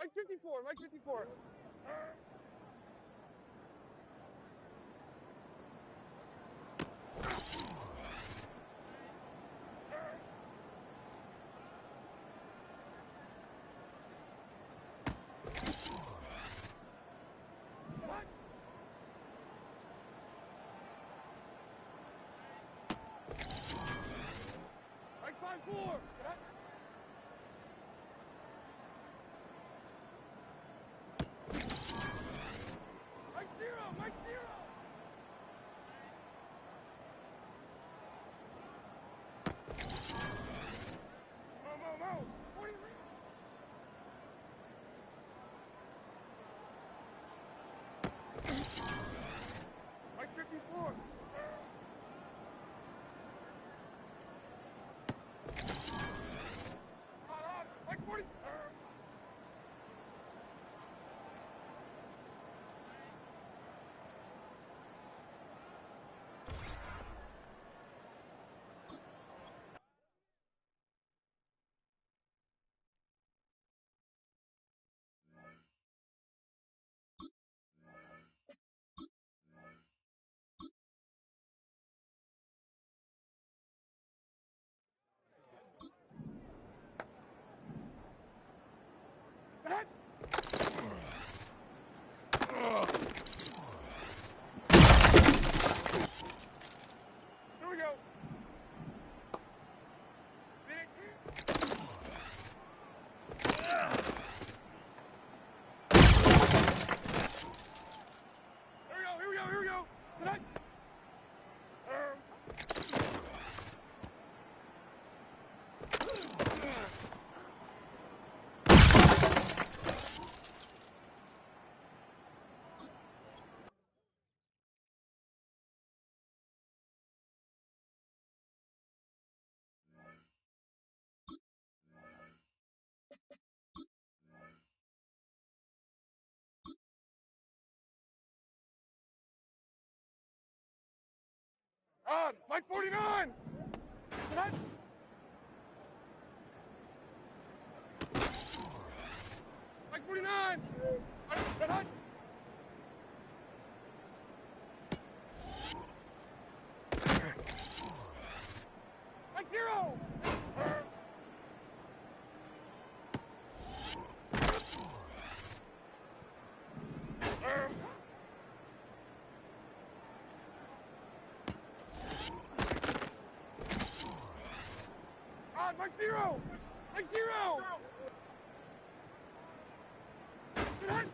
Mike 54, Mike 54. Mike 54. Mike 0, Mike 0. Mo. 43. Mike 54. Mike 40. Set. Here we go. Here we go. Tonight. On, Mike 49! Tonight. Mike 49! Tonight. Mike 0! Mike 0! Mike 0! Tonight.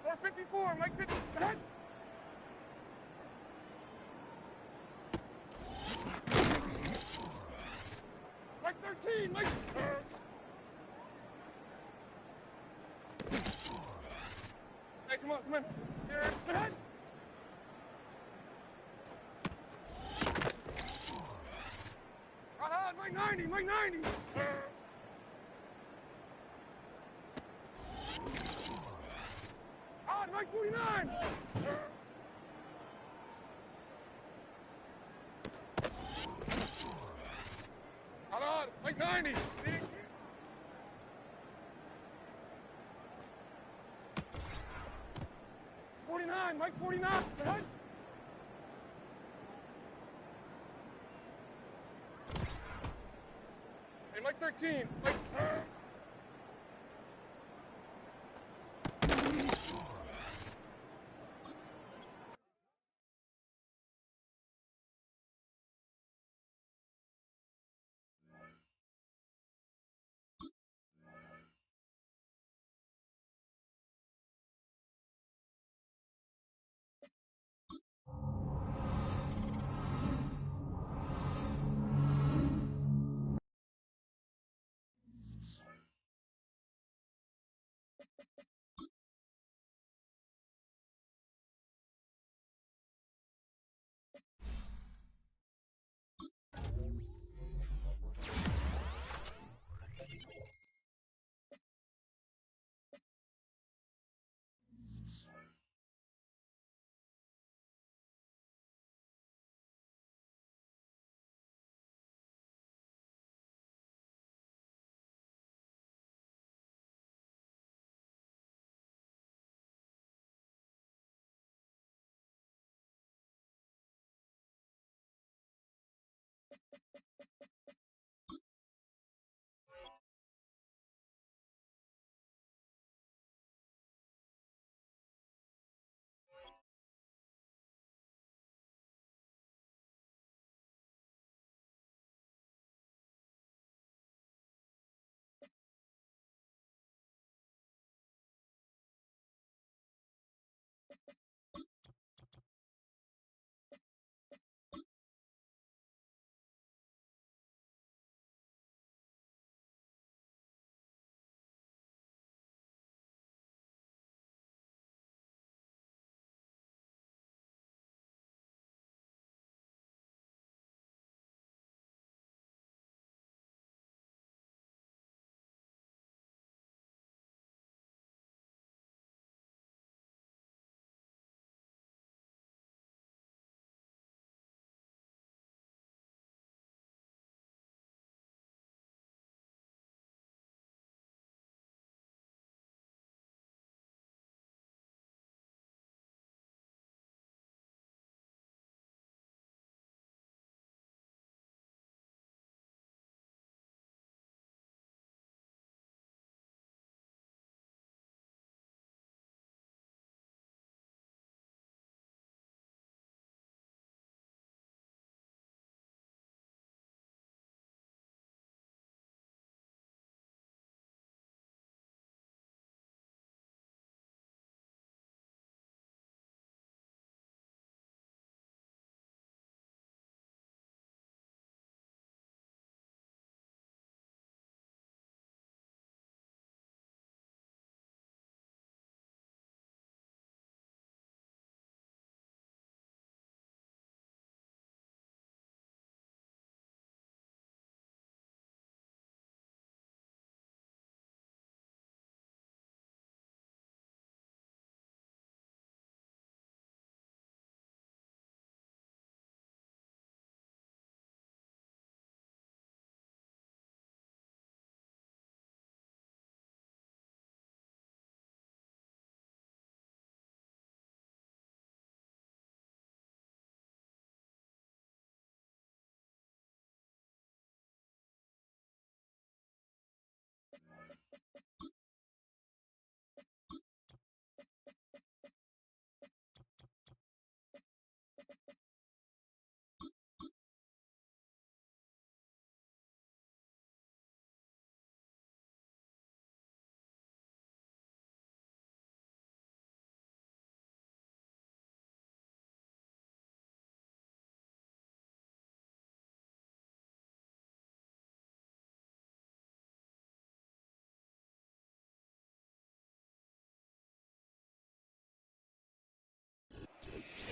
454, Mike 50. Tonight. Mike 13, Mike. Hey, come on. Here, tonight. Mike 90, Mike 90. On, Mike 49. On, Mike 90. 49, Mike 49. Hey, Mike 13. Mike.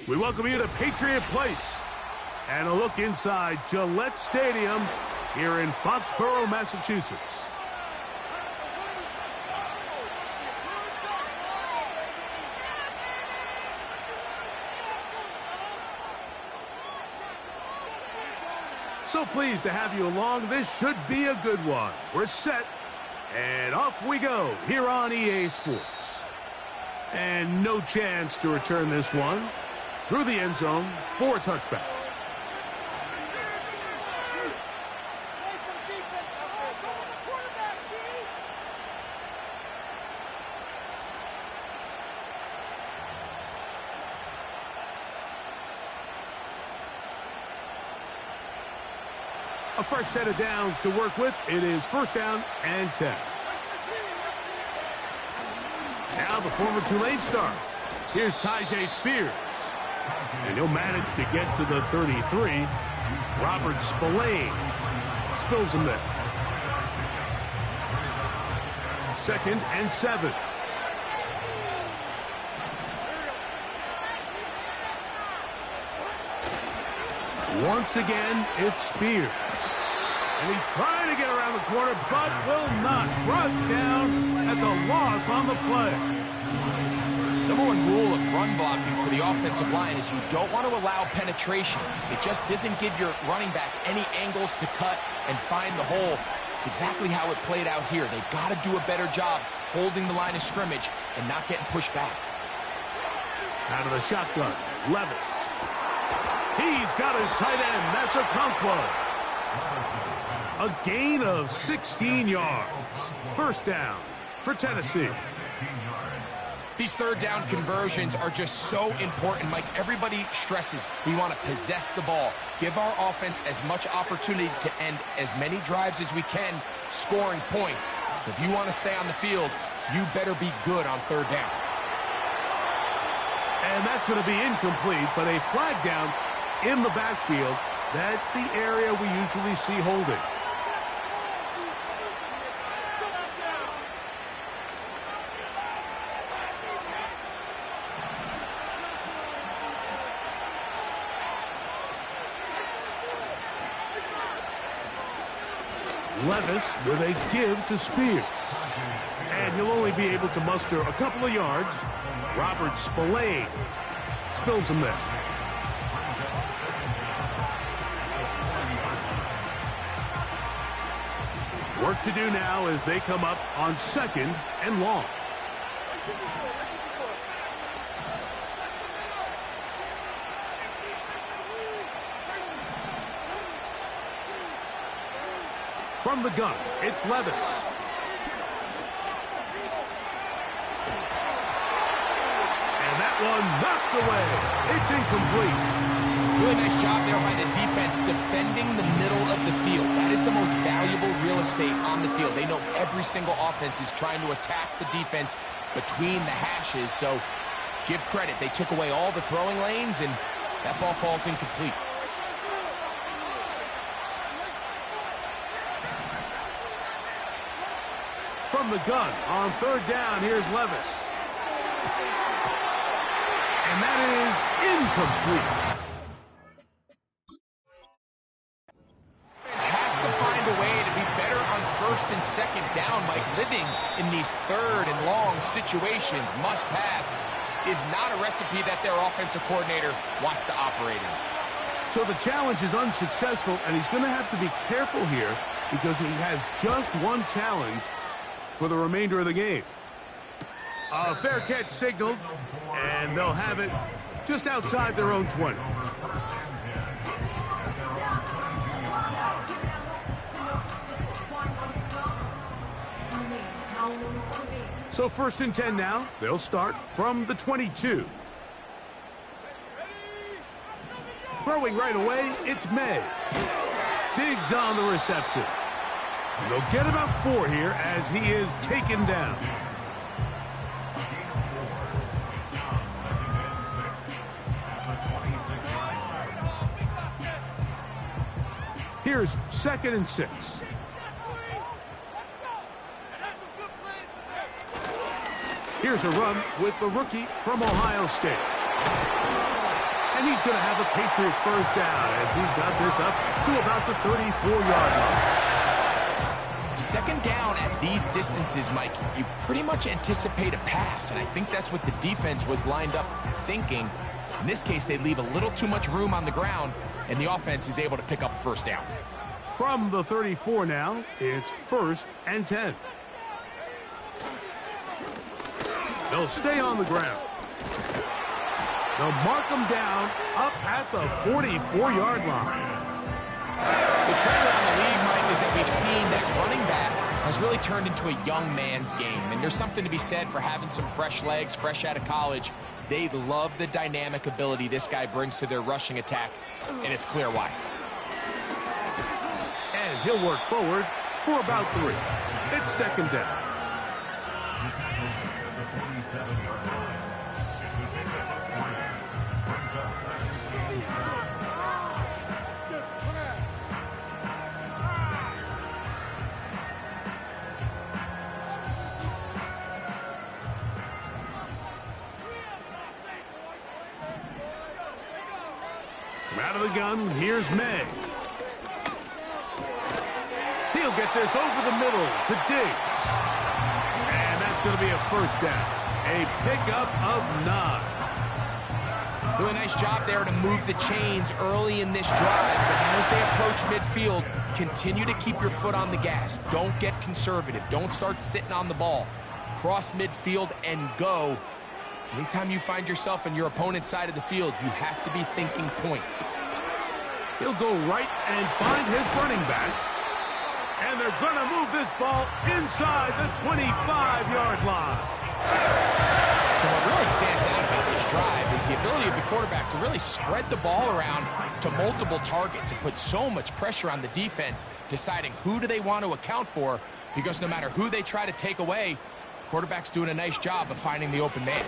We welcome you to Patriot Place and a look inside Gillette Stadium here in Foxborough, Massachusetts. So pleased to have you along. This should be a good one. We're set, and off we go here on EA Sports. And no chance to return this one through the end zone for a touchback. A fresh set of downs to work with. It is first down and 10. Now the former Tulane star. Here's Tyjae Spears. And he'll manage to get to the 33. Robert Spillane spills him there. 2nd and 7. Once again, it's Spears. And he's trying to get around the corner, but will not. Brought down at the loss on the play. Number one rule of run blocking for the offensive line is you don't want to allow penetration. It just doesn't give your running back any angles to cut and find the hole. It's exactly how it played out here. They've got to do a better job holding the line of scrimmage and not getting pushed back. Out of the shotgun, Levis. He's got his tight end. That's a Conquo. A gain of 16 yards. First down for Tennessee. These third down conversions are just so important, Mike. Everybody stresses we want to possess the ball, give our offense as much opportunity to end as many drives as we can, scoring points. So if you want to stay on the field, you better be good on third down. And that's going to be incomplete, but a flag down in the backfield. That's the area we usually see holding. Levis with a give to Spears. And he'll only be able to muster a couple of yards. Robert Spillane spills him there. Work to do now as they come up on 2nd and long. From the gun, it's Levis. And that one knocked away. It's incomplete. Really nice job there by the defense defending the middle of the field. That is the most valuable real estate on the field. They know every single offense is trying to attack the defense between the hashes. So give credit. They took away all the throwing lanes, and that ball falls incomplete. From the gun on 3rd down, here's Levis. And that is incomplete. Has to find a way to be better on 1st and 2nd down, Mike. Living in these 3rd and long situations, must pass, is not a recipe that their offensive coordinator wants to operate in. So the challenge is unsuccessful, and he's going to have to be careful here because he has just one challenge for the remainder of the game. A fair catch signaled, and they'll have it just outside their own 20. So 1st and 10 now. They'll start from the 22. Throwing right away, it's May. Digs on the reception. And they'll get about 4 here as he is taken down. Here's 2nd and 6. Here's a run with the rookie from Ohio State. And he's going to have a Patriots first down as he's got this up to about the 34-yard line. Second down at these distances, Mike, you pretty much anticipate a pass, and I think that's what the defense was lined up thinking. In this case, they leave a little too much room on the ground, and the offense is able to pick up a first down. From the 34 now, it's 1st and 10. They'll stay on the ground. They'll mark them down up at the 44-yard line. The trend around the league, Mike, is that we've seen that running back has really turned into a young man's game. And there's something to be said for having some fresh legs, fresh out of college. They love the dynamic ability this guy brings to their rushing attack, and it's clear why. And he'll work forward for about 3. It's 2nd down. Out of the gun, here's May. He'll get this over the middle to Diggs. And that's going to be a first down. A pickup of 9. Doing a nice job there to move the chains early in this drive. But now as they approach midfield, continue to keep your foot on the gas. Don't get conservative. Don't start sitting on the ball. Cross midfield and go. Anytime you find yourself on your opponent's side of the field, you have to be thinking points. He'll go right and find his running back. And they're going to move this ball inside the 25-yard line. And what really stands out about this drive is the ability of the quarterback to really spread the ball around to multiple targets and put so much pressure on the defense, deciding who do they want to account for, because no matter who they try to take away, the quarterback's doing a nice job of finding the open man.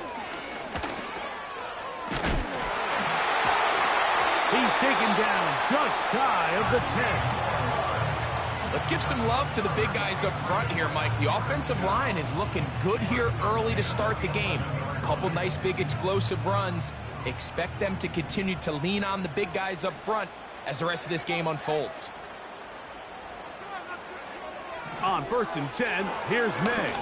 He's taken down just shy of the 10. Let's give some love to the big guys up front here, Mike. The offensive line is looking good here early to start the game. A couple nice big explosive runs. Expect them to continue to lean on the big guys up front as the rest of this game unfolds. On 1st and 10, here's May.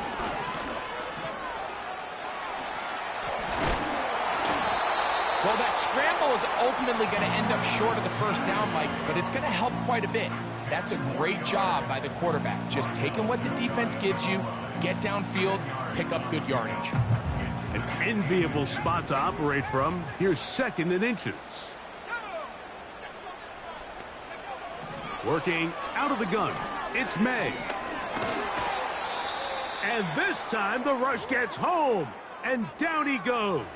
Well, that scramble is ultimately going to end up short of the first down, Mike, but it's going to help quite a bit. That's a great job by the quarterback. Just taking what the defense gives you, get downfield, pick up good yardage. An enviable spot to operate from. Here's 2nd and inches. Working out of the gun. It's May. And this time the rush gets home. And down he goes.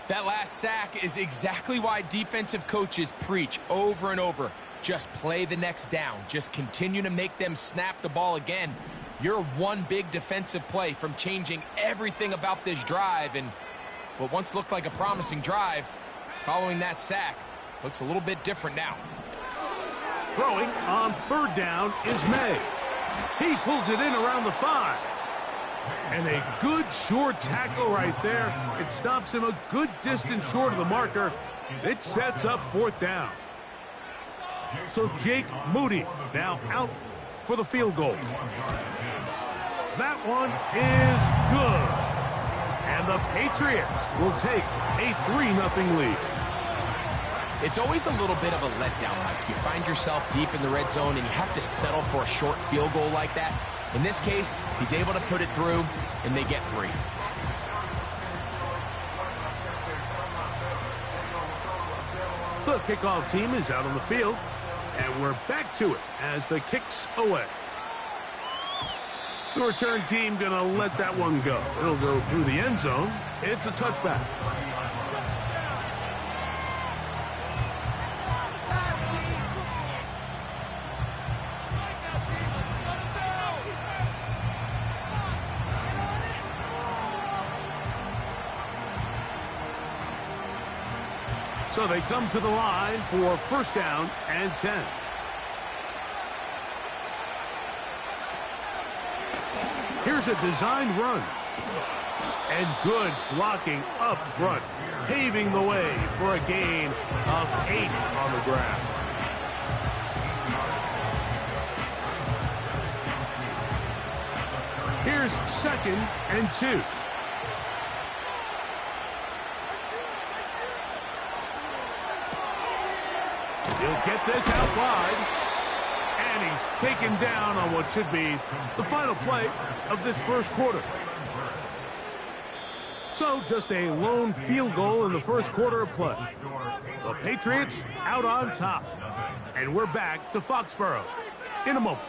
That last sack is exactly why defensive coaches preach over and over. Just play the next down. Just continue to make them snap the ball again. You're one big defensive play from changing everything about this drive. And what once looked like a promising drive, following that sack, looks a little bit different now. Throwing on 3rd down is May. He pulls it in around the 5. And a good short tackle right there. It stops him a good distance short of the marker. It sets up 4th down. So Jake Moody now out for the field goal. That one is good. And the Patriots will take a 3-0 lead. It's always a little bit of a letdown, Mike. You find yourself deep in the red zone and you have to settle for a short field goal like that. In this case, he's able to put it through, and they get 3. The kickoff team is out on the field, and we're back to it as the kick's away. The return team going to let that one go. It'll go through the end zone. It's a touchback. So they come to the line for 1st down and 10. Here's a designed run. And good blocking up front, paving the way for a gain of 8 on the ground. Here's 2nd and 2. He'll get this out wide. And he's taken down on what should be the final play of this first quarter. So just a lone field goal in the first quarter of play. The Patriots out on top. And we're back to Foxborough in a moment.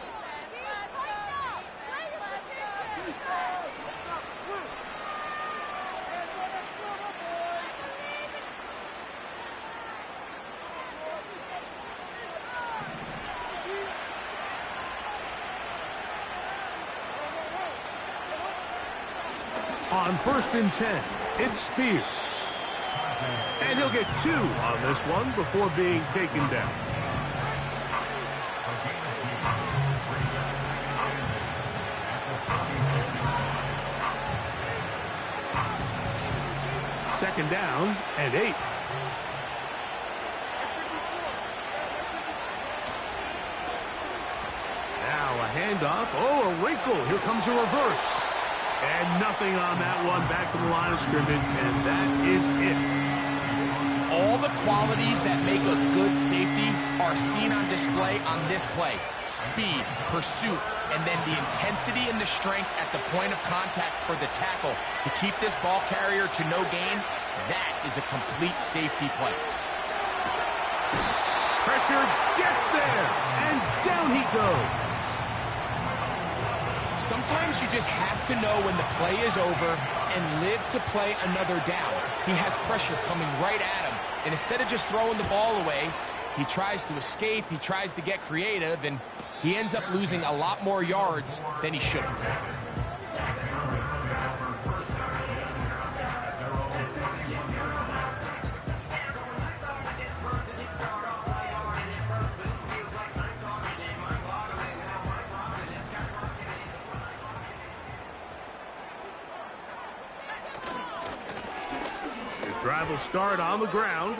On 1st and 10, it's Spears. And he'll get 2 on this one before being taken down. Second down and 8. Now a handoff. Oh, a wrinkle. Here comes a reverse. And nothing on that one. Back to the line of scrimmage, and that is it. All the qualities that make a good safety are seen on display on this play. Speed, pursuit, and then the intensity and the strength at the point of contact for the tackle to keep this ball carrier to no gain. That is a complete safety play. Pressure gets there, and down he goes. Sometimes you just have to know when the play is over and live to play another down. He has pressure coming right at him, and instead of just throwing the ball away, he tries to escape, he tries to get creative, and he ends up losing a lot more yards than he should have. Drive will start on the ground.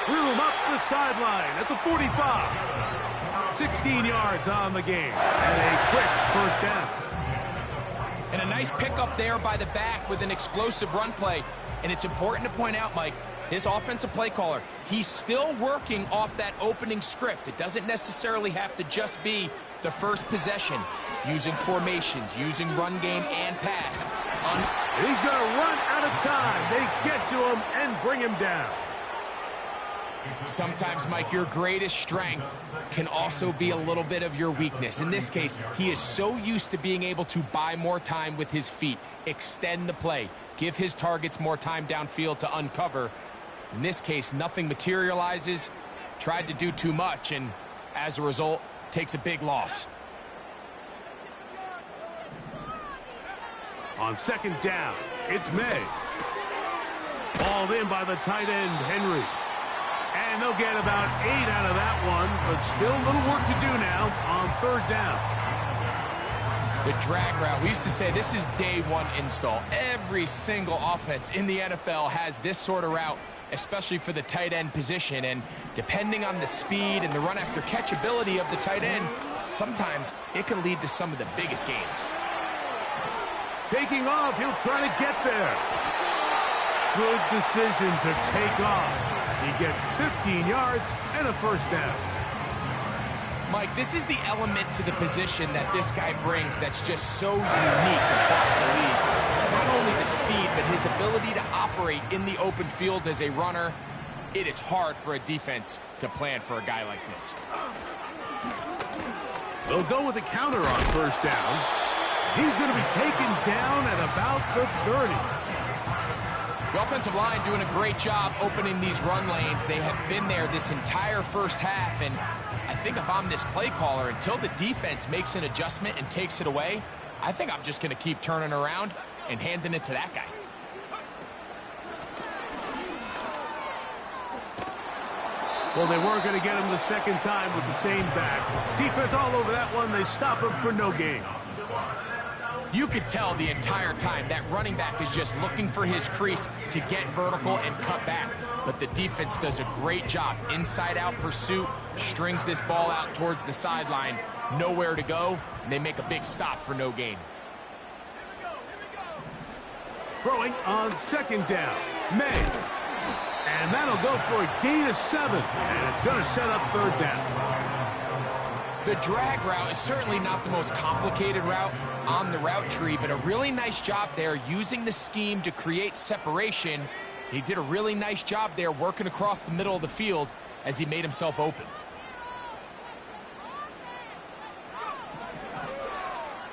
Room up the sideline at the 45. 16 yards on the game. And a quick first down. And a nice pickup there by the back with an explosive run play. And it's important to point out, Mike, this offensive play caller, he's still working off that opening script. It doesn't necessarily have to just be the first possession. Using formations, using run game and pass. He's going to run out of time. They get to him and bring him down. Sometimes, Mike, your greatest strength can also be a little bit of your weakness. In this case, he is so used to being able to buy more time with his feet, extend the play, give his targets more time downfield to uncover. In this case, nothing materializes, tried to do too much, and as a result, takes a big loss. On 2nd down, it's May. Balled in by the tight end, Henry. And they'll get about 8 out of that one, but still a little work to do now on 3rd down. The drag route, we used to say this is day one install. Every single offense in the NFL has this sort of route, especially for the tight end position. And depending on the speed and the run after catch ability of the tight end, sometimes it can lead to some of the biggest gains. Taking off, he'll try to get there. Good decision to take off. He gets 15 yards and a first down. Mike, this is the element to the position that this guy brings that's just so unique across the league. Not only the speed, but his ability to operate in the open field as a runner. It is hard for a defense to plan for a guy like this. They'll go with a counter on 1st down. He's going to be taken down at about the 30. The offensive line doing a great job opening these run lanes. They have been there this entire first half, and I think if I'm this play caller, until the defense makes an adjustment and takes it away, I think I'm just going to keep turning around and handing it to that guy. Well, they weren't going to get him the second time with the same back. Defense all over that one. They stop him for no gain. You could tell the entire time that running back is just looking for his crease to get vertical and cut back. But the defense does a great job. Inside-out pursuit, strings this ball out towards the sideline, nowhere to go, and they make a big stop for no gain. Throwing on second down, May. And that'll go for a gain of 7, and it's going to set up third down. The drag route is certainly not the most complicated route on the route tree, but a really nice job there using the scheme to create separation. He did a really nice job there working across the middle of the field as he made himself open.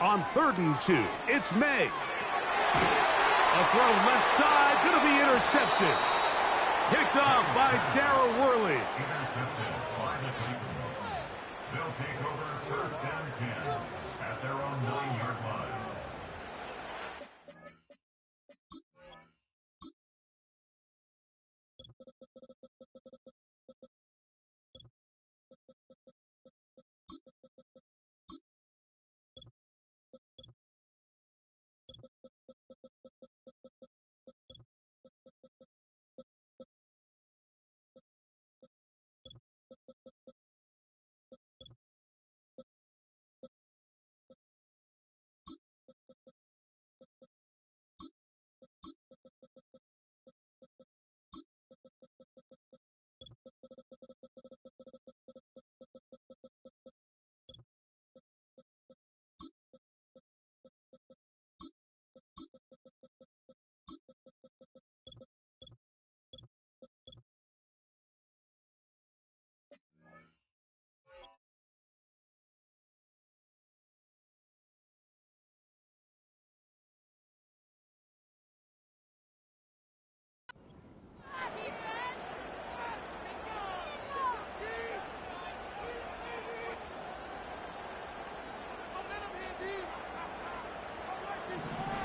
On 3rd and 2, it's May. A throw left side, going to be intercepted. Picked off by Darrell Worley. They'll take over 1st and 10 at their own 9-yard line.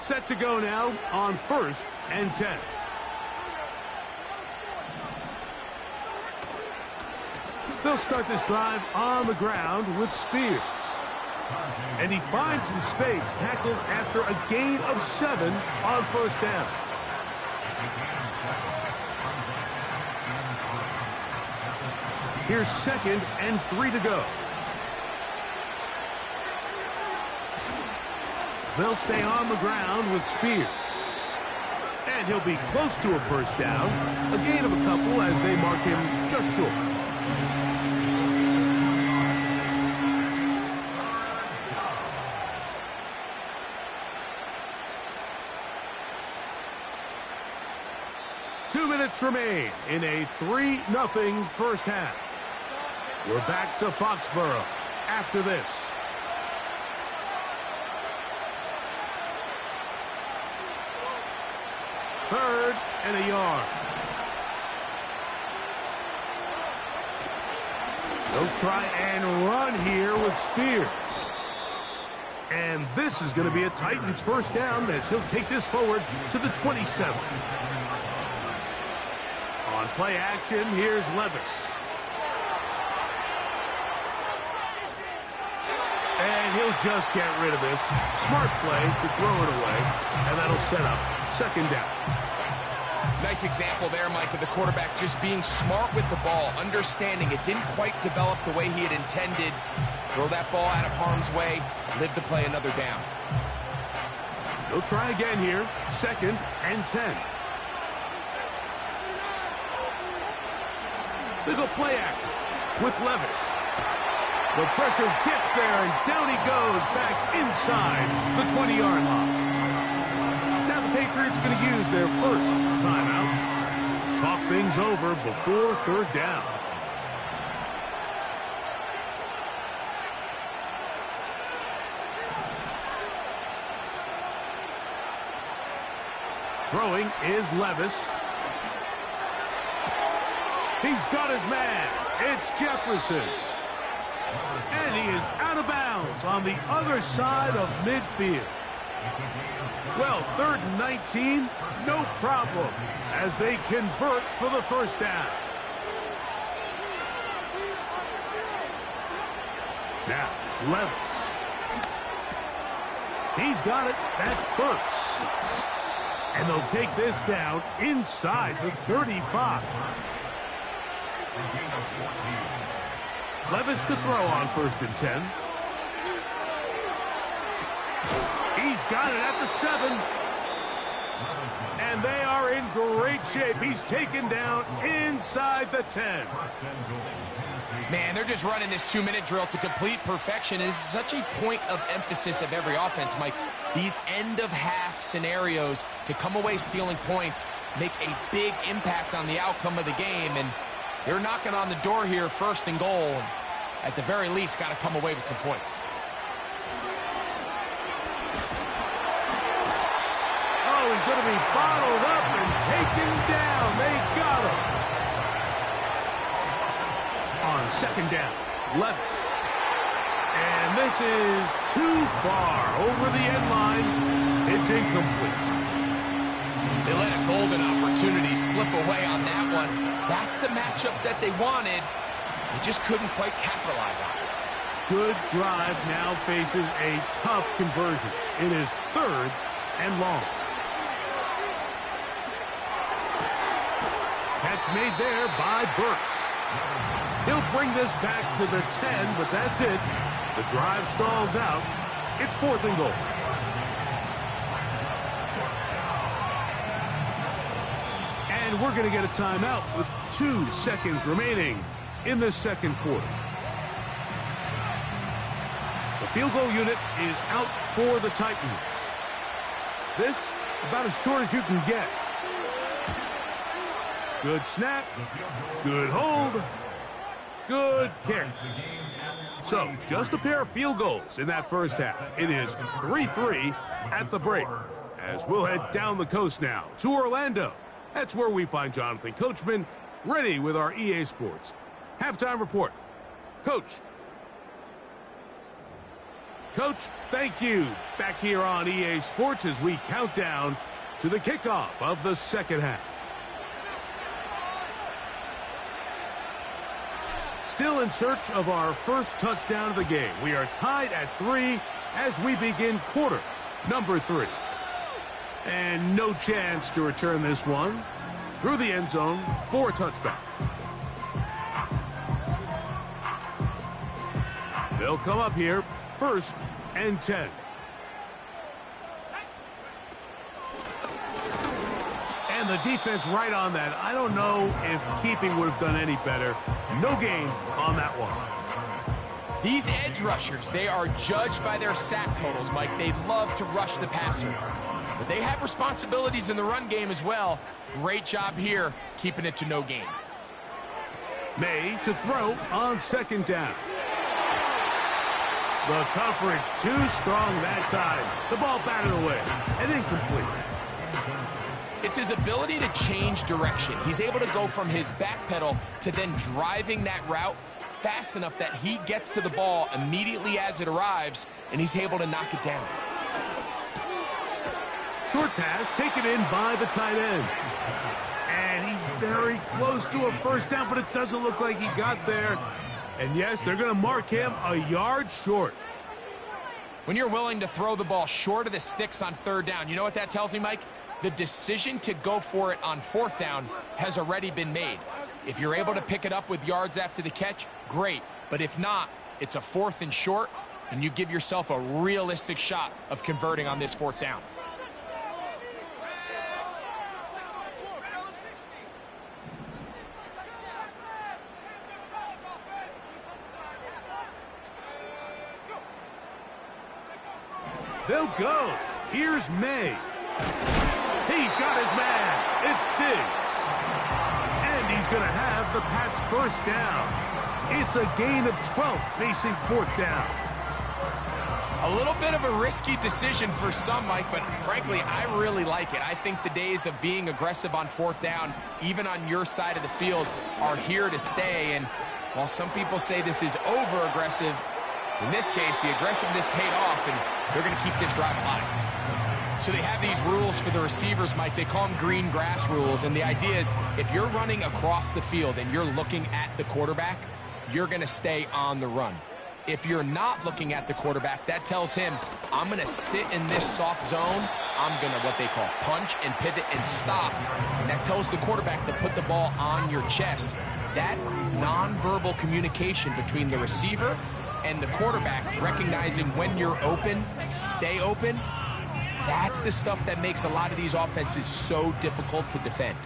Set to go now on 1st and 10. They'll start this drive on the ground with Spears. And he finds some space, tackled after a gain of 7 on 1st down. Here's 2nd and 3 to go. They'll stay on the ground with Spears. And he'll be close to a 1st down. A gain of a couple as they mark him just short. Two minutes remain in a 3-0 first half. We're back to Foxborough after this. 3rd and a yard. They'll try and run here with Spears. And this is going to be a Titans 1st down as he'll take this forward to the 27. On play action, here's Levis. And he'll just get rid of this. Smart play to throw it away. And that'll set up 2nd down. Nice example there, Mike, of the quarterback just being smart with the ball, understanding it didn't quite develop the way he had intended. Throw that ball out of harm's way, live to play another down. They'll try again here, 2nd and 10. They go play action with Levis. The pressure gets there, and down he goes back inside the 20-yard line. Now the Patriots are going to use their 1st timeout. Talk things over before 3rd down. Throwing is Levis. He's got his man. It's Jefferson. And he is out of bounds on the other side of midfield. Well, 3rd and 19, no problem, as they convert for the 1st down. Now, Levis. He's got it. That's Burks. And they'll take this down inside the 35. Levis to throw on 1st and 10. He's got it at the 7. And they are in great shape. He's taken down inside the 10. Man, they're just running this 2-minute drill to complete perfection. It's such a point of emphasis of every offense, Mike. These end-of-half scenarios to come away stealing points make a big impact on the outcome of the game. And they're knocking on the door here, 1st and goal. At the very least, got to come away with some points. Oh, he's going to be bottled up and taken down. They got him. On 2nd down, Levis. And this is too far over the end line. It's incomplete. They let a golden opportunity slip away on that one. That's the matchup that they wanted. They just couldn't quite capitalize on it. Good drive now faces a tough conversion. It is 3rd and long. Catch made there by Burks. He'll bring this back to the 10, but that's it. The drive stalls out. It's 4th and goal. And we're going to get a timeout with 2 seconds remaining in the 2nd quarter. The field goal unit is out for the Titans. This about as short as you can get. Good snap. Good hold. Good kick. So, just a pair of field goals in that 1st half. It is 3-3 at the break. As we'll head down the coast now to Orlando. That's where we find Jonathan Coachman ready with our EA Sports halftime report. Coach. Coach, thank you. Back here on EA Sports as we count down to the kickoff of the 2nd half. Still in search of our 1st touchdown of the game. We are tied at 3 as we begin quarter number 3. And no chance to return this one through the end zone for a touchback. They'll come up here 1st and 10. And the defense right on that. I don't know if keeping would have done any better. No gain on that one. These edge rushers, they are judged by their sack totals, Mike. They love to rush the passer. But they have responsibilities in the run game as well. Great job here, keeping it to no gain. May to throw on 2nd down. The coverage too strong that time. The ball batted away and incomplete. It's his ability to change direction. He's able to go from his back pedal to then driving that route fast enough that he gets to the ball immediately as it arrives, and he's able to knock it down. Short pass taken in by the tight end. And he's very close to a 1st down, but it doesn't look like he got there. And yes, they're going to mark him a yard short. When you're willing to throw the ball short of the sticks on 3rd down, you know what that tells me, Mike? The decision to go for it on 4th down has already been made. If you're able to pick it up with yards after the catch, great. But if not, it's a 4th and short, and you give yourself a realistic shot of converting on this 4th down. They'll go. Here's May. He's got his man. It's Diggs. And he's going to have the Pats' 1st down. It's a gain of 12 facing 4th down. A little bit of a risky decision for some, Mike, but frankly, I really like it. I think the days of being aggressive on 4th down, even on your side of the field, are here to stay. And while some people say this is over-aggressive, in this case, the aggressiveness paid off, and they're going to keep this drive alive. So they have these rules for the receivers, Mike. They call them green grass rules, and the idea is if you're running across the field and you're looking at the quarterback, you're going to stay on the run. If you're not looking at the quarterback, that tells him, I'm going to sit in this soft zone. I'm going to what they call punch and pivot and stop. And that tells the quarterback to put the ball on your chest. That nonverbal communication between the receiver and the quarterback, recognizing when you're open, stay open, that's the stuff that makes a lot of these offenses so difficult to defend.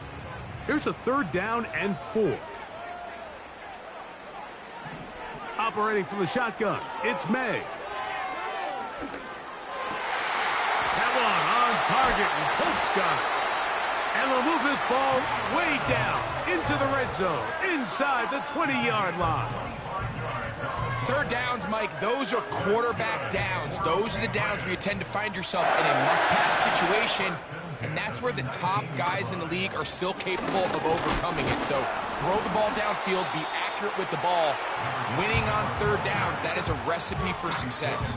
Here's a 3rd down and 4. Operating from the shotgun, it's May. That one on target, and Colts got it. And they'll move this ball way down into the red zone, inside the 20-yard line. 3rd downs, Mike, those are quarterback downs. Those are the downs where you tend to find yourself in a must-pass situation, and that's where the top guys in the league are still capable of overcoming it. So throw the ball downfield, be accurate with the ball. Winning on 3rd downs, that is a recipe for success.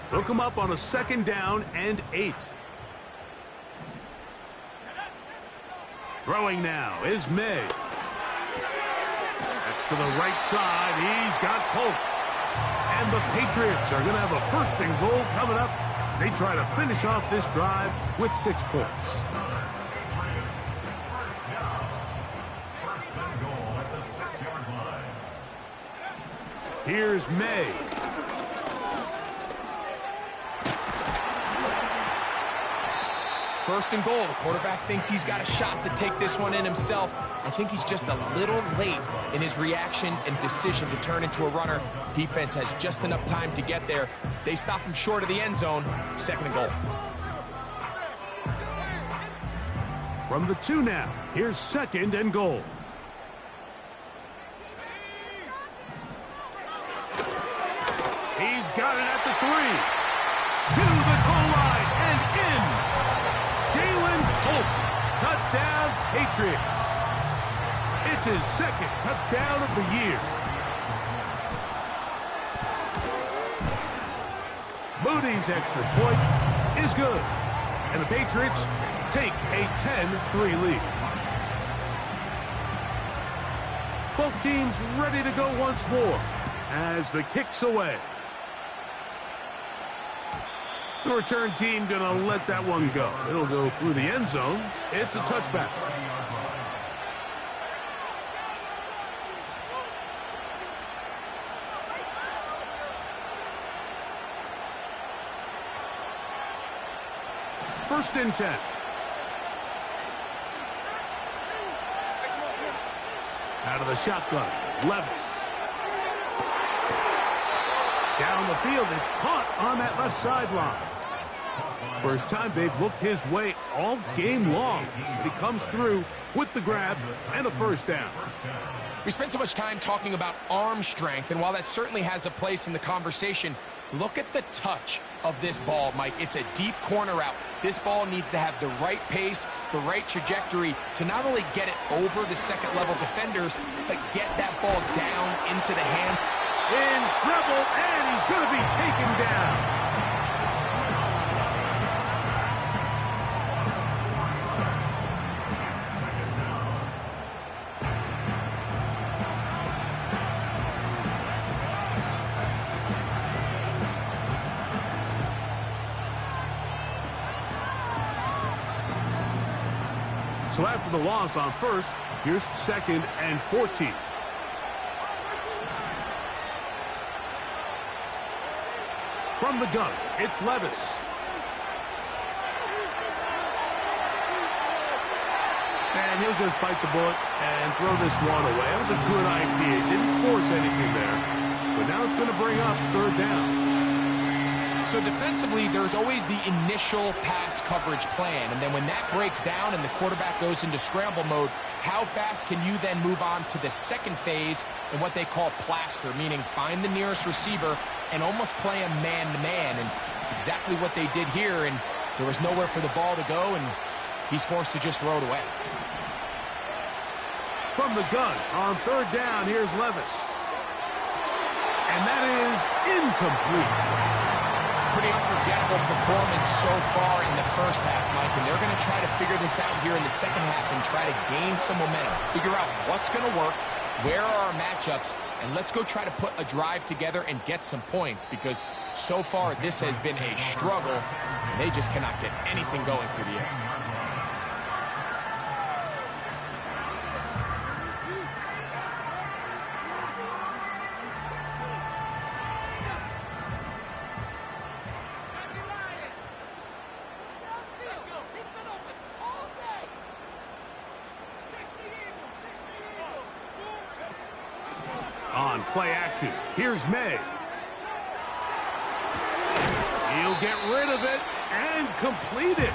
They'll come up on a 2nd down and 8. Throwing now is May. That's to the right side. He's got Polk. And the Patriots are going to have a 1st and goal coming up. They try to finish off this drive with 6 points. Here's May. First and goal. The quarterback thinks he's got a shot to take this one in himself. I think he's just a little late in his reaction and decision to turn into a runner. Defense has just enough time to get there. They stop him short of the end zone. 2nd and goal. From the 2 now, here's 2nd and goal. He's got it at the 3. To the goal line and in. Jalen Polk. Touchdown, Patriots. It's his 2nd touchdown of the year. Moody's extra point is good. And the Patriots take a 10-3 lead. Both teams ready to go once more as the kick's away. The return team going to let that one go. It'll go through the end zone. It's a touchback. First and 10. Out of the shotgun, Levis. Down the field, it's caught on that left sideline. First time they've looked his way all game long. He comes through with the grab and a 1st down. We spent so much time talking about arm strength, and while that certainly has a place in the conversation, look at the touch of this ball, Mike. It's a deep corner route. This ball needs to have the right pace, the right trajectory to not only get it over the 2nd-level defenders, but get that ball down into the hand. In trouble, and he's going to be taken down. So after the loss on 1st, here's 2nd and 14. From the gun, it's Levis. And he'll just bite the bullet and throw this one away. That was a good idea. Didn't force anything there. But now it's going to bring up 3rd down. So defensively, there's always the initial pass coverage plan. And then when that breaks down and the quarterback goes into scramble mode, how fast can you then move on to the 2nd phase in what they call plaster, meaning find the nearest receiver and almost play him man-to-man. And it's exactly what they did here. And there was nowhere for the ball to go, and he's forced to just throw it away. From the gun on 3rd down, here's Levis. And that is incomplete. pretty unforgettable performance so far in the first half, Mike, and they're going to try to figure this out here in the second half and try to gain some momentum, figure out what's going to work, where are our matchups, and let's go try to put a drive together and get some points, because so far this has been a struggle, and they just cannot get anything going through the air. On play action, here's May. He'll get rid of it and complete it.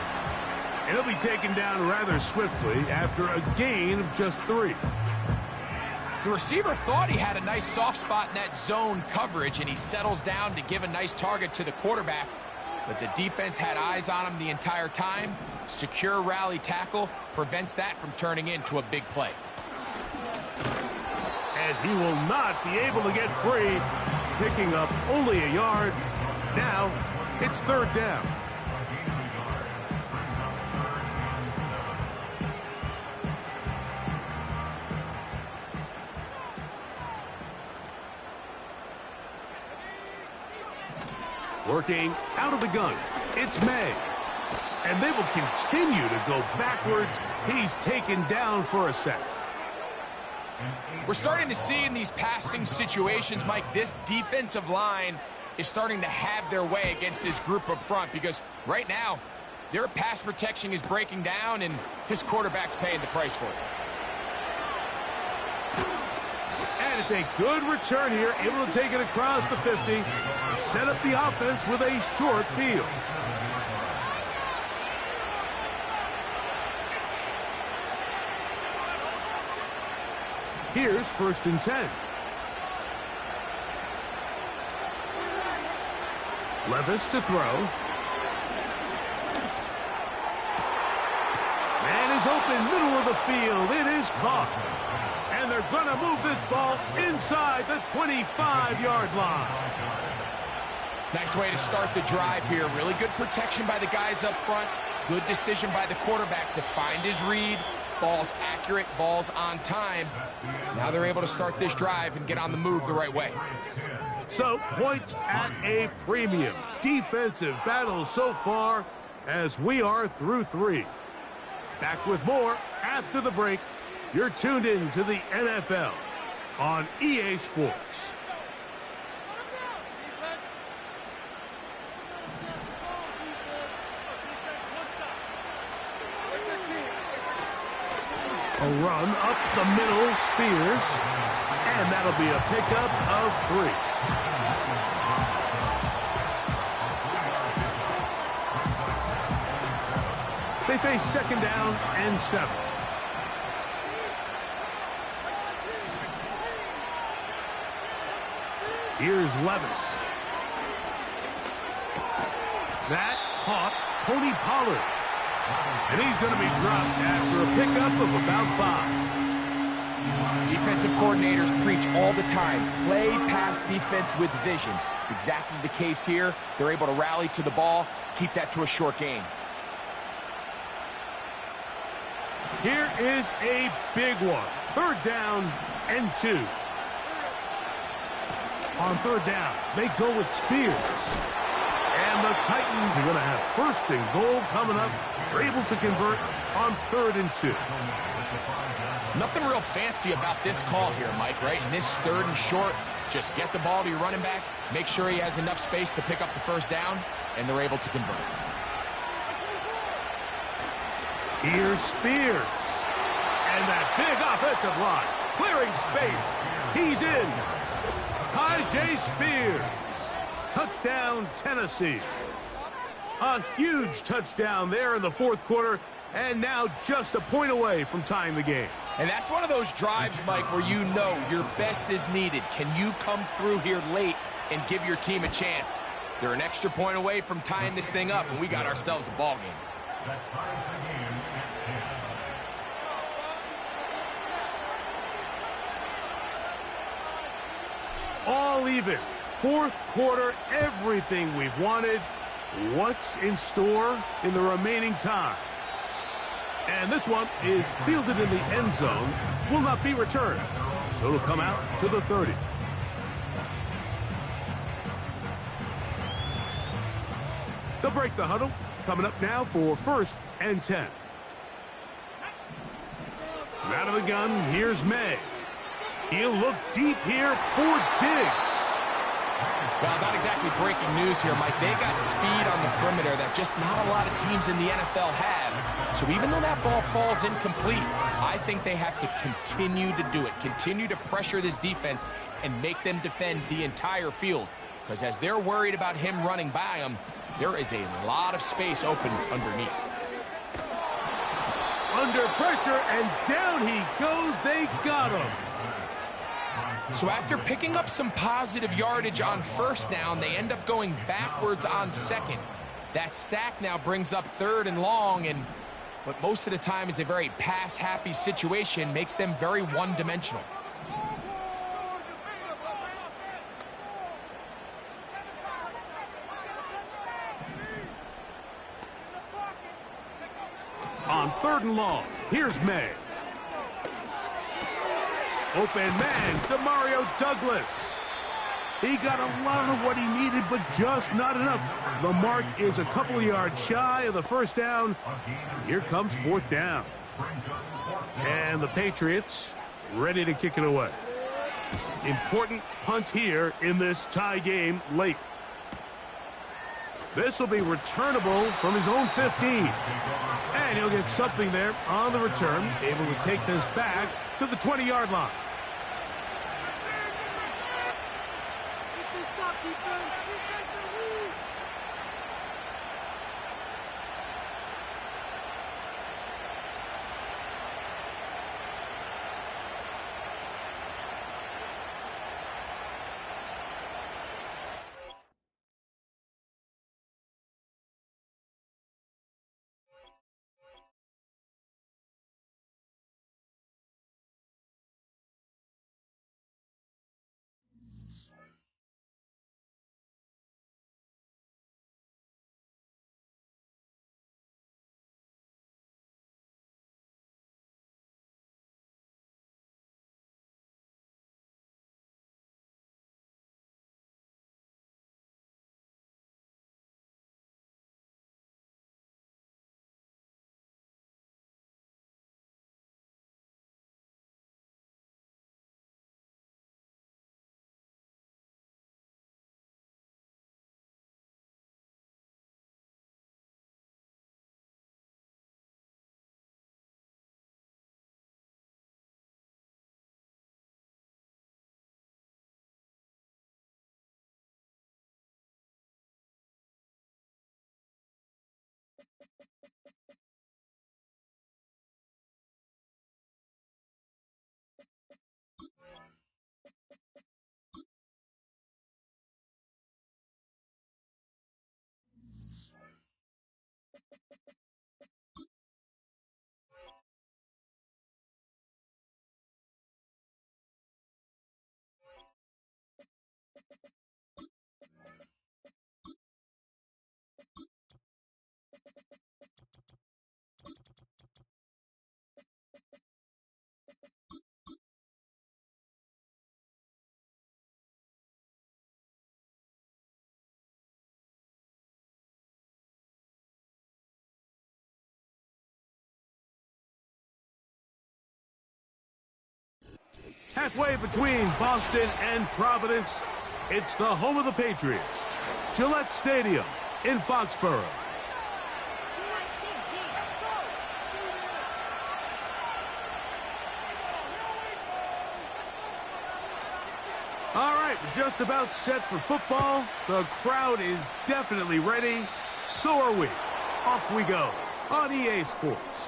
And he'll be taken down rather swiftly after a gain of just 3. The receiver thought he had a nice soft spot in that zone coverage, and he settles down to give a nice target to the quarterback. But the defense had eyes on him the entire time. Secure rally tackle prevents that from turning into a big play. And he will not be able to get free, picking up only a yard. Now, it's 3rd down. Working out of the gun, it's May. And they will continue to go backwards. He's taken down for a sack. We're starting to see in these passing situations, Mike, this defensive line is starting to have their way against this group up front, because right now their pass protection is breaking down and his quarterback's paying the price for it. And it's a good return here, able to take it across the 50, set up the offense with a short field. Here's 1st and 10. Levis to throw. Man is open, middle of the field. It is caught. And they're going to move this ball inside the 25-yard line. Nice way to start the drive here. Really good protection by the guys up front. Good decision by the quarterback to find his read. Ball's accurate, ball's on time. Now they're able to start this drive and get on the move the right way. So, points at a premium. Defensive battle so far as we are through 3. Back with more after the break. You're tuned in to the NFL on EA Sports. A run up the middle, Spears, and that'll be a pickup of 3. They face 2nd down and 7. Here's Levis. That caught Tony Pollard. And he's going to be dropped after a pickup of about 5. Defensive coordinators preach all the time, play pass defense with vision. It's exactly the case here. They're able to rally to the ball, keep that to a short gain. Here is a big one. 3rd down and 2. On 3rd down, they go with Spears. And the Titans are going to have 1st and goal coming up. They're able to convert on 3rd and 2. Nothing real fancy about this call here, Mike, right? In this 3rd and short, just get the ball to your running back, make sure he has enough space to pick up the 1st down, and they're able to convert. Here's Spears. And that big offensive line, clearing space. He's in. Tyjae Spears. Touchdown, Tennessee. A huge touchdown there in the 4th quarter, and now just a point away from tying the game. And that's one of those drives, Mike, where you know your best is needed. Can you come through here late and give your team a chance? They're an extra point away from tying this thing up, and we got ourselves a ball game. All even. fourth quarter, everything we've wanted. What's in store in the remaining time? And this one is fielded in the end zone, will not be returned. So it'll come out to the 30. They'll break the huddle. Coming up now for 1st and 10. Out of the gun, here's May. He'll look deep here for Diggs. Well, not exactly breaking news here, Mike. They've got speed on the perimeter that just not a lot of teams in the NFL have. So even though that ball falls incomplete, I think they have to continue to do it. Continue to pressure this defense and make them defend the entire field. Because as they're worried about him running by them, there is a lot of space open underneath. Under pressure, and down he goes. They got him. So after picking up some positive yardage on 1st down, they end up going backwards on 2nd. That sack now brings up 3rd and long, and what most of the time is a very pass-happy situation makes them very one-dimensional. On 3rd and long, here's May. Open man, Demario Douglas. He got a lot of what he needed, but just not enough. The mark is a couple of yards shy of the 1st down. And here comes 4th down. And the Patriots ready to kick it away. Important punt here in this tie game late. This will be returnable from his own 15. And he'll get something there on the return, able to take this back to the 20-yard line. Halfway between Boston and Providence, it's the home of the Patriots, Gillette Stadium in Foxborough. All right, just about set for football. The crowd is definitely ready. So are we. Off we go on EA Sports.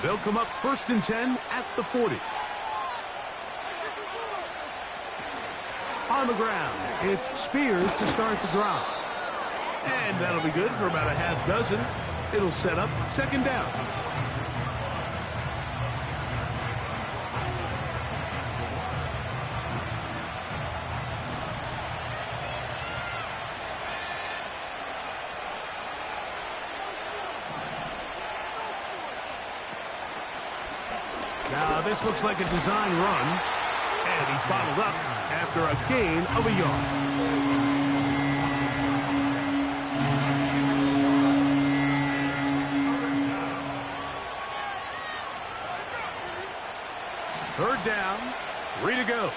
They'll come up 1st and 10 at the 40. On the ground, it's Spears to start the drive. And that'll be good for about a half dozen. It'll set up second down. Now, this looks like a design run, and he's bottled up after a gain of a yard. Third down, 3 to go.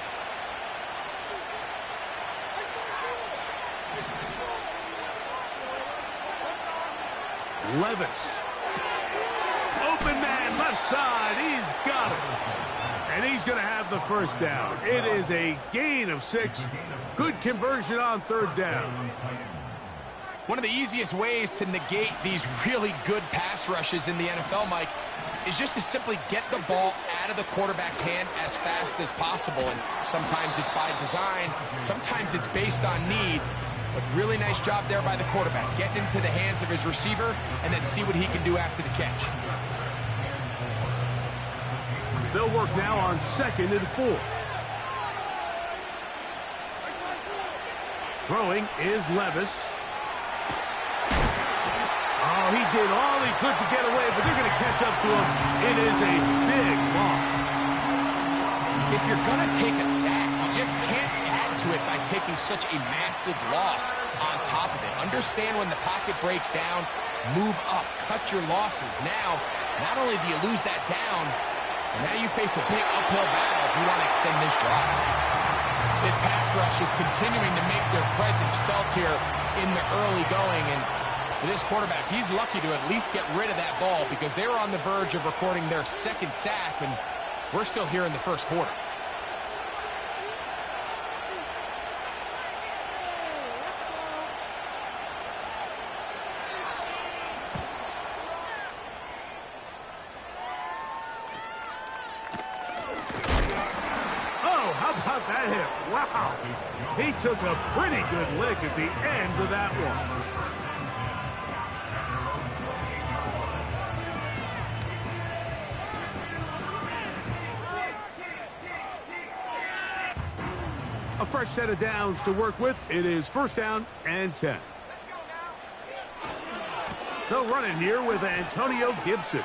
Levis. Open man, left side. He's got it. And he's going to have the first down. It is a gain of 6. Good conversion on third down. One of the easiest ways to negate these really good pass rushes in the NFL, Mike, is just to simply get the ball out of the quarterback's hand as fast as possible. And sometimes it's by design, sometimes it's based on need. But really nice job there by the quarterback, getting into the hands of his receiver and then see what he can do after the catch. They'll work now on 2nd and 4. Throwing is Levis. Oh, he did all he could to get away, but they're going to catch up to him. It is a big loss. If you're going to take a sack, you just can't add to it by taking such a massive loss on top of it. Understand when the pocket breaks down, move up, cut your losses. Now, not only do you lose that down, but now you face a big uphill battle if you want to extend this drive. This pass rush is continuing to make their presence felt here in the early going, and for this quarterback, he's lucky to at least get rid of that ball because they were on the verge of recording their second sack, and we're still here in the first quarter. Oh, how about that hit? Wow. He took a pretty good lick at the end of that one. A fresh set of downs to work with. It is 1st down and 10. They'll run it here with Antonio Gibson.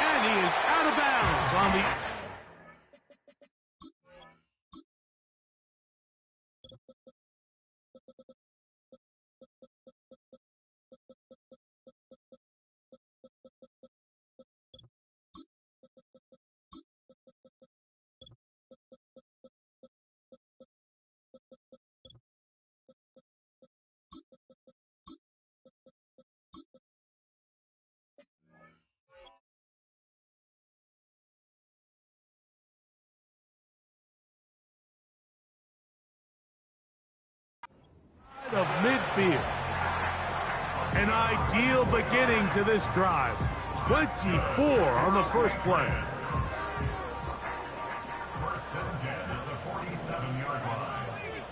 And he is out of bounds on the... of midfield. An ideal beginning to this drive. 24 on the first play. 1st and 10 at the 47-yard line.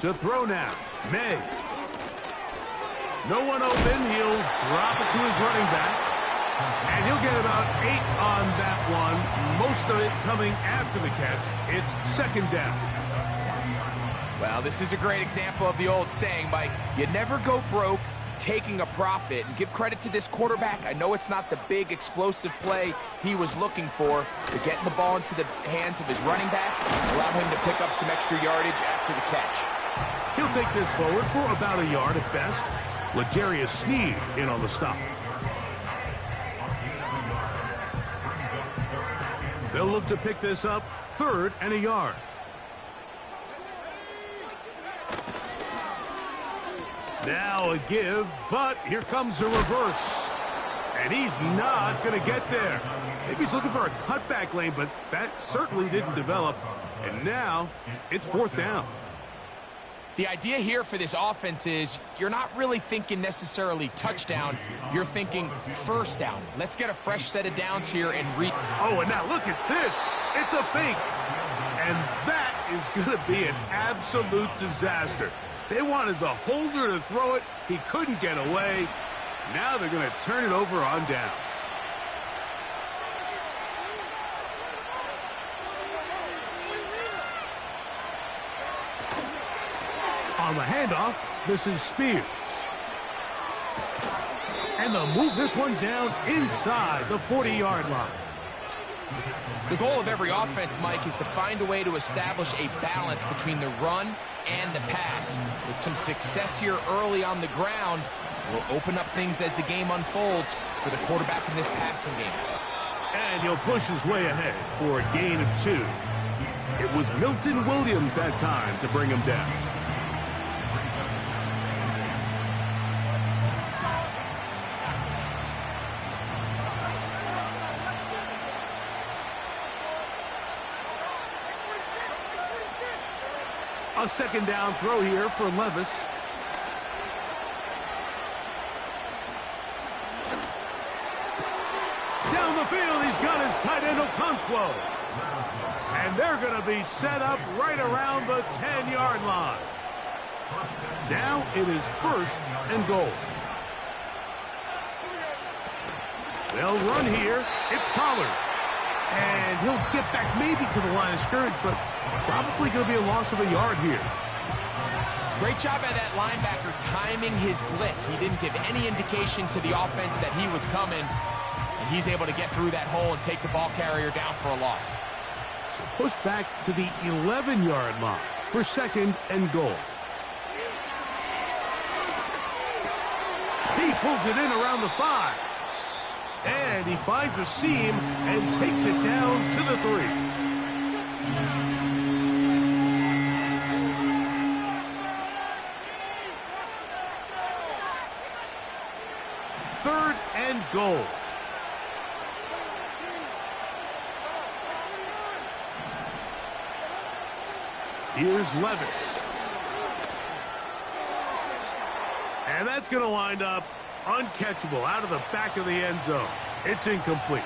To throw now, May. No one open. He'll drop it to his running back. And he'll get about 8 on that one. Most of it coming after the catch. It's 2nd down. Well, this is a great example of the old saying, Mike. You never go broke taking a profit. And give credit to this quarterback. I know it's not the big explosive play he was looking for, but getting the ball into the hands of his running back allowed him to pick up some extra yardage after the catch. He'll take this forward for about a yard at best. L'Jarius Sneed in on the stop. They'll look to pick this up 3rd and a yard. Now a give, but here comes a reverse. And he's not going to get there. Maybe he's looking for a cutback lane, but that certainly didn't develop. And now it's 4th down. The idea here for this offense is you're not really thinking necessarily touchdown. You're thinking 1st down. Let's get a fresh set of downs here and Oh, and now look at this. It's a fake. And that is going to be an absolute disaster. They wanted the holder to throw it. He couldn't get away. Now they're going to turn it over on downs. On the handoff, this is Spears. And they'll move this one down inside the 40-yard line. The goal of every offense, Mike, is to find a way to establish a balance between the run and the pass. With some success here early on the ground, will open up things as the game unfolds for the quarterback in this passing game. And he'll push his way ahead for a gain of 2. It was Milton Williams that time to bring him down. A second down throw here for Levis. Down the field, he's got his tight end Okonkwo. And they're going to be set up right around the 10-yard line. Now it is 1st and goal. They'll run here. It's Pollard. And he'll get back maybe to the line of scrimmage, but probably going to be a loss of a yard here. Great job by that linebacker timing his blitz. He didn't give any indication to the offense that he was coming, and he's able to get through that hole and take the ball carrier down for a loss. So push back to the 11-yard line for 2nd and goal. He pulls it in around the 5. And he finds a seam and takes it down to the 3. Third and goal. Here's Levis. And that's going to wind up uncatchable out of the back of the end zone. It's incomplete.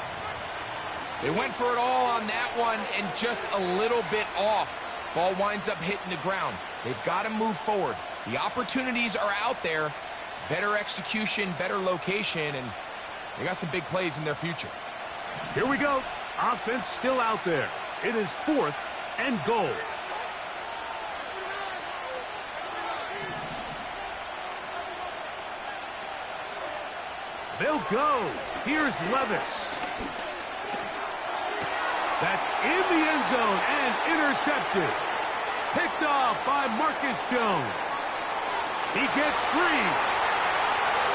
They went for it all on that one and just a little bit off. Ball winds up hitting the ground. They've got to move forward. The opportunities are out there. Better execution, better location, and they got some big plays in their future. Here we go. Offense still out there. It is 4th and goal. They'll go. Here's Levis. That's in the end zone and intercepted. Picked off by Marcus Jones. He gets free.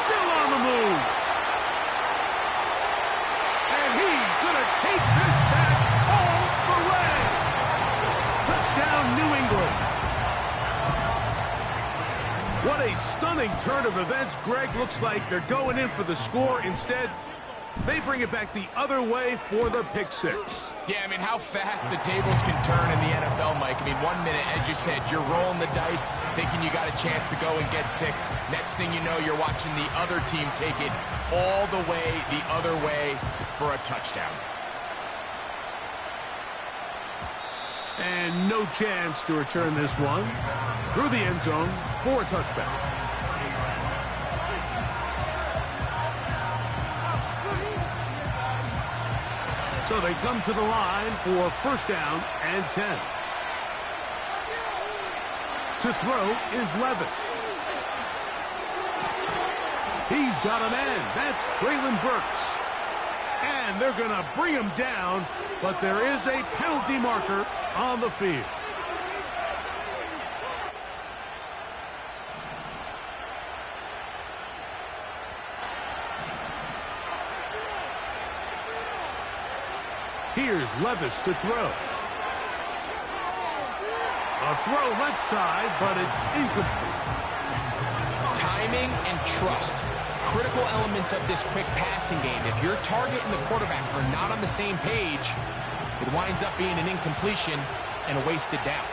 Still on the move. And he's going to take this back all the way. Touchdown, New England. What a stunning turn of events. Greg, looks like they're going in for the score. Instead, they bring it back the other way for the pick 6. Yeah, I mean, how fast the tables can turn in the NFL, Mike. I mean, 1 minute, as you said, you're rolling the dice, thinking you got a chance to go and get 6. Next thing you know, you're watching the other team take it all the way the other way for a touchdown. And no chance to return this one through the end zone for a touchback. So they come to the line for 1st down and 10. To throw is Levis. He's got a man. That's Traylon Burks. And they're going to bring him down, but there is a penalty marker on the field. Here's Levis to throw. A throw left side, but it's incomplete. Timing and trust. Critical elements of this quick passing game. If your target and the quarterback are not on the same page, it winds up being an incompletion and a wasted down.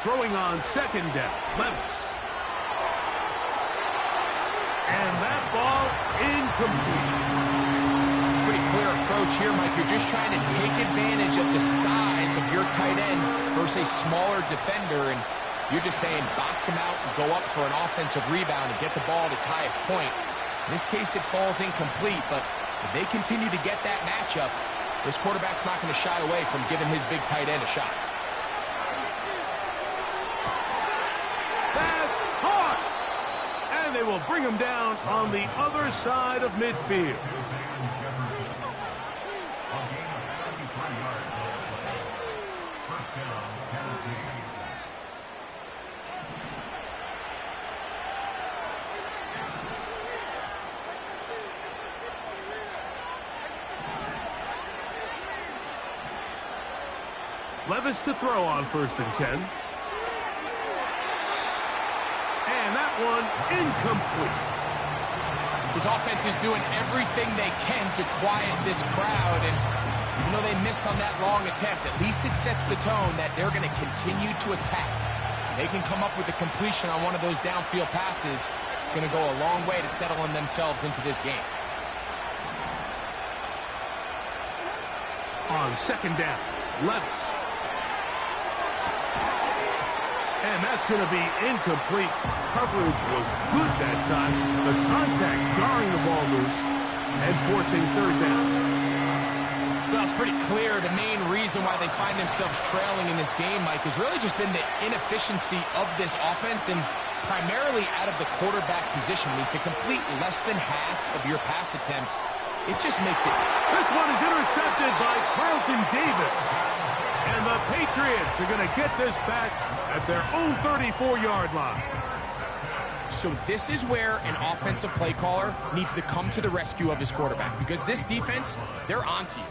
Throwing on 2nd down, Levis. And that ball incomplete. Pretty clear approach here, Mike. You're just trying to take advantage of the size of your tight end versus a smaller defender, and you're just saying box him out and go up for an offensive rebound and get the ball at its highest point. In this case, it falls incomplete, but if they continue to get that matchup, this quarterback's not going to shy away from giving his big tight end a shot. That's caught! And they will bring him down on the other side of midfield. Levis to throw on 1st and 10. And that one incomplete. His offense is doing everything they can to quiet this crowd, and even though they missed on that long attempt, at least it sets the tone that they're going to continue to attack. They can come up with a completion on one of those downfield passes. It's going to go a long way to settling themselves into this game. On 2nd down, Levis. And that's going to be incomplete. Coverage was good that time. The contact jarring the ball loose and forcing 3rd down. Well, it's pretty clear the main reason why they find themselves trailing in this game, Mike, has really just been the inefficiency of this offense and primarily out of the quarterback position. I mean, to complete less than half of your pass attempts, it just makes it. This one is intercepted by Carlton Davis. And the Patriots are going to get this back at their own 34-yard line. So this is where an offensive play caller needs to come to the rescue of his quarterback, because this defense, they're onto you.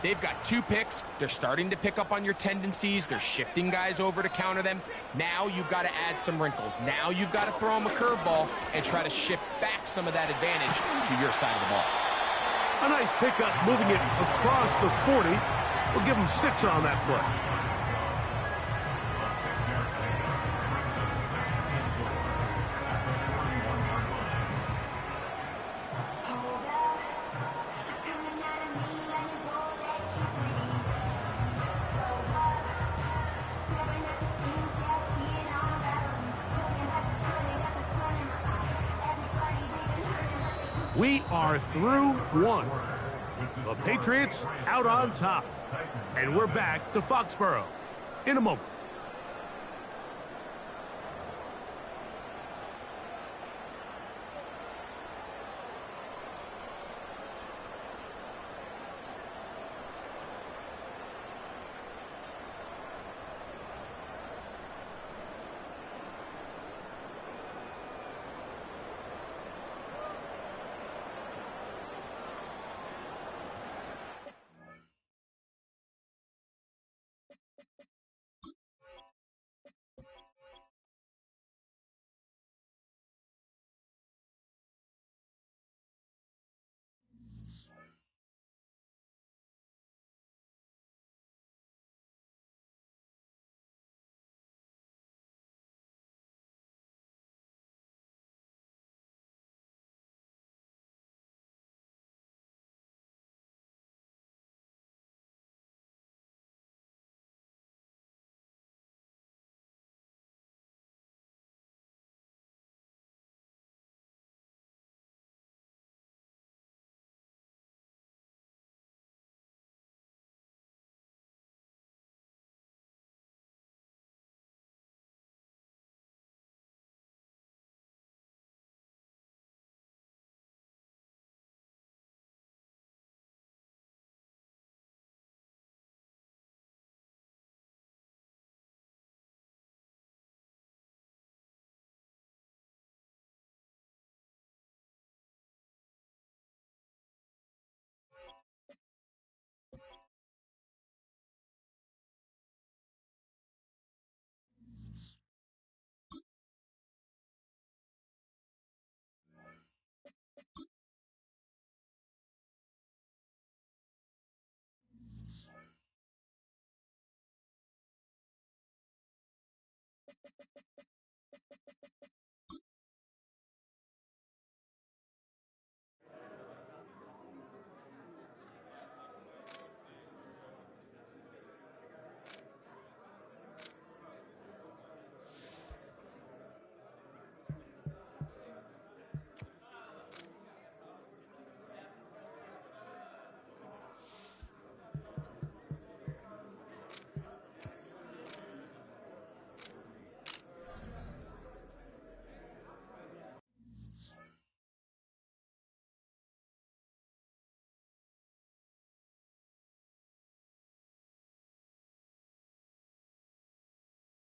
They've got 2 picks. They're starting to pick up on your tendencies. They're shifting guys over to counter them. Now you've got to add some wrinkles. Now you've got to throw them a curveball and try to shift back some of that advantage to your side of the ball. A nice pickup, moving it across the 40. We'll give them 6 on that play. We are through 1. The Patriots out on top. And we're back to Foxborough in a moment.